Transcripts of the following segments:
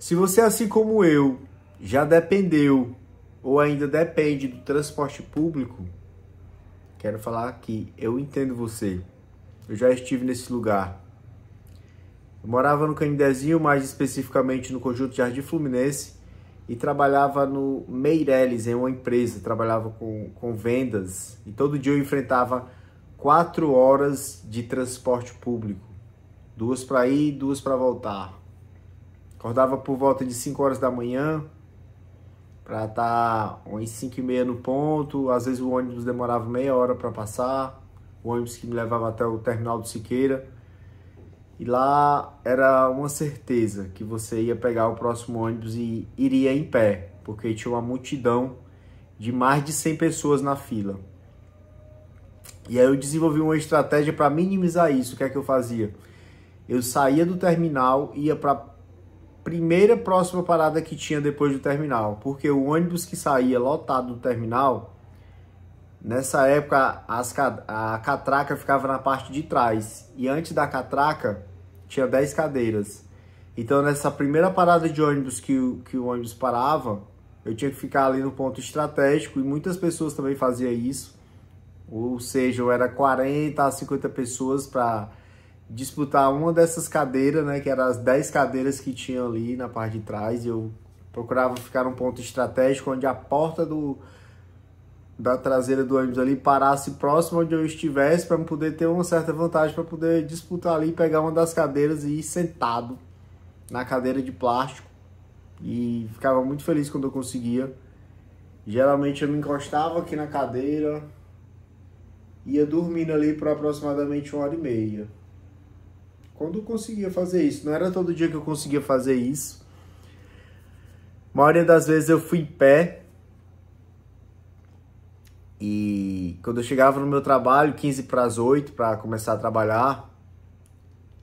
Se você, assim como eu, já dependeu ou ainda depende do transporte público, quero falar que eu entendo você. Eu já estive nesse lugar. Eu morava no Canidezinho, mais especificamente no Conjunto Jardim Fluminense, e trabalhava no Meireles, em uma empresa. Trabalhava com vendas, e todo dia eu enfrentava 4 horas de transporte público. 2 para ir, 2 para voltar. Acordava por volta de 5 horas da manhã, para estar umas 5h30 no ponto. Às vezes o ônibus demorava meia hora para passar, o ônibus que me levava até o terminal do Siqueira. E lá era uma certeza que você ia pegar o próximo ônibus e iria em pé, porque tinha uma multidão de mais de 100 pessoas na fila. E aí eu desenvolvi uma estratégia para minimizar isso. O que é que eu fazia? Eu saía do terminal e ia para primeira próxima parada que tinha depois do terminal, porque o ônibus que saía lotado do terminal, nessa época a catraca ficava na parte de trás, e antes da catraca tinha 10 cadeiras. Então nessa primeira parada de ônibus que o ônibus parava, eu tinha que ficar ali no ponto estratégico, e muitas pessoas também faziam isso, ou seja, eu era 40 a 50 pessoas para disputar uma dessas cadeiras, né, que eram as 10 cadeiras que tinham ali na parte de trás. E eu procurava ficar num ponto estratégico onde a porta da traseira do ônibus ali parasse próximo onde eu estivesse, para poder ter uma certa vantagem, para poder disputar ali, pegar uma das cadeiras e ir sentado na cadeira de plástico. E ficava muito feliz quando eu conseguia. Geralmente eu me encostava aqui na cadeira, ia dormindo ali por aproximadamente 1h30. Quando eu conseguia fazer isso, não era todo dia que eu conseguia fazer isso. A maioria das vezes eu fui em pé. E quando eu chegava no meu trabalho, 15 para as 8, para começar a trabalhar,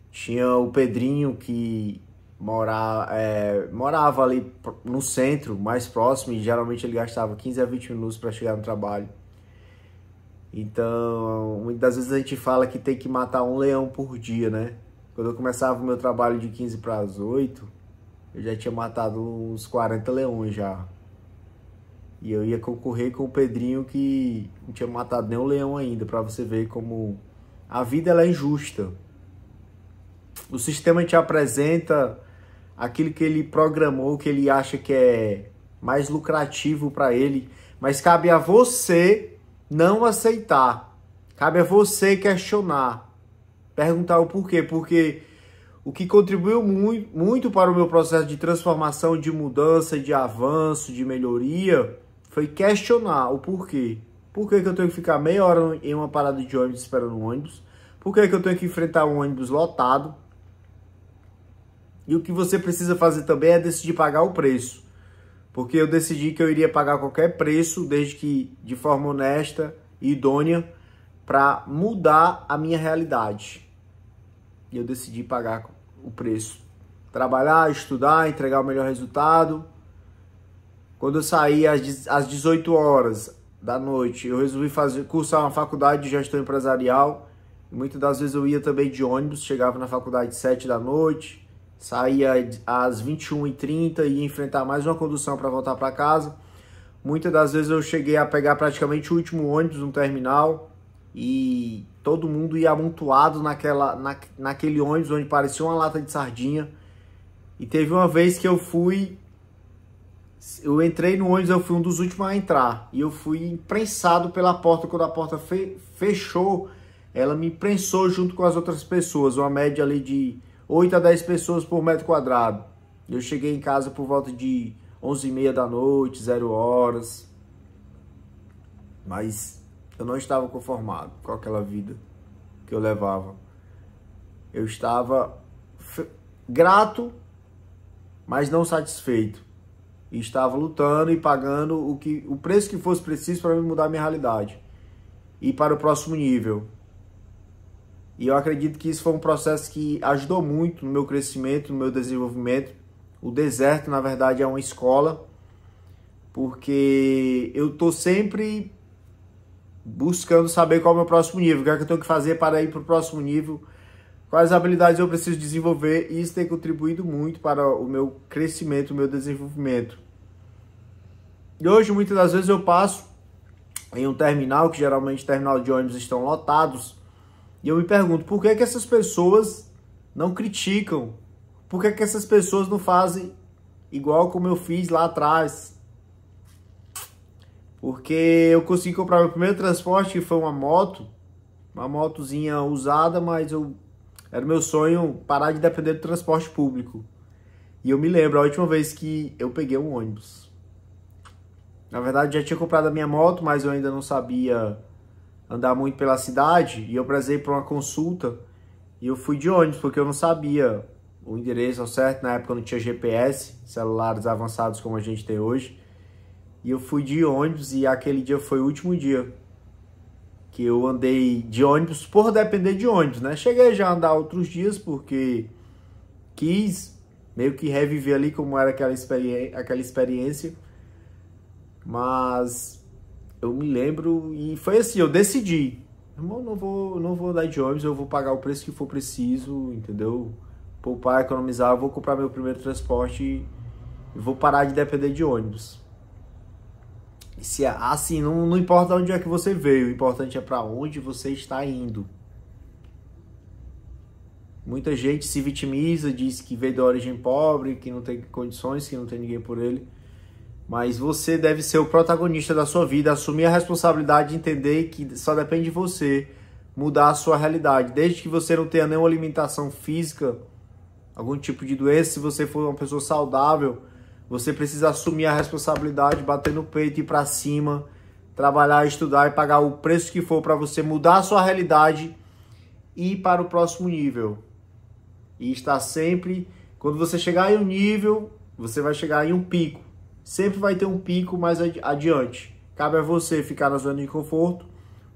tinha o Pedrinho que morava ali no centro, mais próximo, e geralmente ele gastava 15 a 20 minutos para chegar no trabalho. Então, muitas das vezes a gente fala que tem que matar um leão por dia, né? Quando eu começava o meu trabalho de 15 para as 8, eu já tinha matado uns 40 leões já. E eu ia concorrer com o Pedrinho, que não tinha matado nem um leão ainda, para você ver como a vida ela é injusta. O sistema te apresenta aquilo que ele programou, que ele acha que é mais lucrativo para ele, mas cabe a você não aceitar. Cabe a você questionar. Perguntar o porquê, porque o que contribuiu muito para o meu processo de transformação, de mudança, de avanço, de melhoria, foi questionar o porquê. Por que que eu tenho que ficar meia hora em uma parada de ônibus esperando um ônibus? Por que que eu tenho que enfrentar um ônibus lotado? E o que você precisa fazer também é decidir pagar o preço. Porque eu decidi que eu iria pagar qualquer preço, desde que de forma honesta e idônea, para mudar a minha realidade. E eu decidi pagar o preço. Trabalhar, estudar, entregar o melhor resultado. Quando eu saí às 18 horas da noite, eu resolvi cursar uma faculdade de gestão empresarial. E muitas das vezes eu ia também de ônibus, chegava na faculdade às 7 da noite, saía às 21h30 e ia enfrentar mais uma condução para voltar para casa. Muitas das vezes eu cheguei a pegar praticamente o último ônibus no terminal, e todo mundo ia amontoado naquele ônibus onde parecia uma lata de sardinha. E teve uma vez que eu entrei no ônibus, eu fui um dos últimos a entrar, e eu fui imprensado pela porta. Quando a porta fechou, ela me imprensou junto com as outras pessoas, uma média ali de 8 a 10 pessoas por metro quadrado. Eu cheguei em casa por volta de 11h30 da noite, 0 horas. Mas eu não estava conformado com aquela vida que eu levava. Eu estava grato, mas não satisfeito. E estava lutando e pagando o preço que fosse preciso para me mudar a minha realidade. E para o próximo nível. E eu acredito que isso foi um processo que ajudou muito no meu crescimento, no meu desenvolvimento. O deserto, na verdade, é uma escola, porque eu estou sempre buscando saber qual é o meu próximo nível, o que é que eu tenho que fazer para ir para o próximo nível, quais habilidades eu preciso desenvolver, e isso tem contribuído muito para o meu crescimento, o meu desenvolvimento. E hoje, muitas das vezes, eu passo em um terminal, que geralmente terminal de ônibus estão lotados, e eu me pergunto, por que essas pessoas não criticam? Por que essas pessoas não fazem igual como eu fiz lá atrás? Porque eu consegui comprar meu primeiro transporte, que foi uma motozinha usada, mas era meu sonho parar de depender do transporte público. E eu me lembro, a última vez que eu peguei um ônibus. Na verdade, já tinha comprado a minha moto, mas eu ainda não sabia andar muito pela cidade. E eu precisei para uma consulta. E eu fui de ônibus, porque eu não sabia o endereço ao certo. Na época não tinha GPS, celulares avançados como a gente tem hoje. E eu fui de ônibus, e aquele dia foi o último dia que eu andei de ônibus por depender de ônibus, né? Cheguei já a andar outros dias porque quis meio que reviver ali como era aquela experiência. Mas eu me lembro e foi assim, eu decidi, irmão, não vou andar de ônibus, eu vou pagar o preço que for preciso, entendeu? Poupar, economizar, eu vou comprar meu primeiro transporte e vou parar de depender de ônibus. E se assim, não importa onde é que você veio, o importante é para onde você está indo. Muita gente se vitimiza, diz que veio de origem pobre, que não tem condições, que não tem ninguém por ele. Mas você deve ser o protagonista da sua vida, assumir a responsabilidade de entender que só depende de você mudar a sua realidade. Desde que você não tenha nenhuma limitação física, algum tipo de doença, se você for uma pessoa saudável, você precisa assumir a responsabilidade, bater no peito, ir para cima, trabalhar, estudar e pagar o preço que for para você mudar a sua realidade e ir para o próximo nível. E estar sempre, quando você chegar em um nível, você vai chegar em um pico. Sempre vai ter um pico mais adiante. Cabe a você ficar na zona de conforto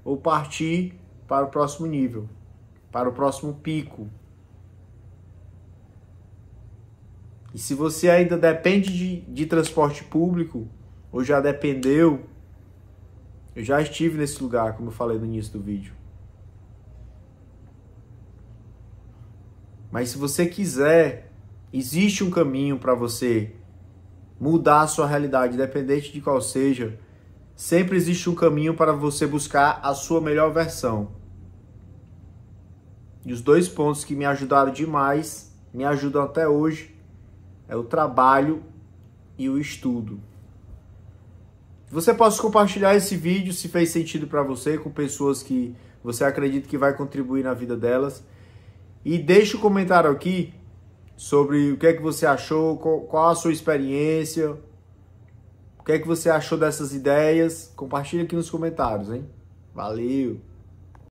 ou partir para o próximo nível, para o próximo pico. E se você ainda depende de transporte público, ou já dependeu, eu já estive nesse lugar, como eu falei no início do vídeo. Mas se você quiser, existe um caminho para você mudar a sua realidade, independente de qual seja. Sempre existe um caminho para você buscar a sua melhor versão. E os dois pontos que me ajudaram demais, me ajudam até hoje, é o trabalho e o estudo. Você pode compartilhar esse vídeo, se fez sentido para você, com pessoas que você acredita que vai contribuir na vida delas. E deixe um comentário aqui sobre o que é que você achou, qual a sua experiência, o que é que você achou dessas ideias. Compartilha aqui nos comentários, hein? Valeu!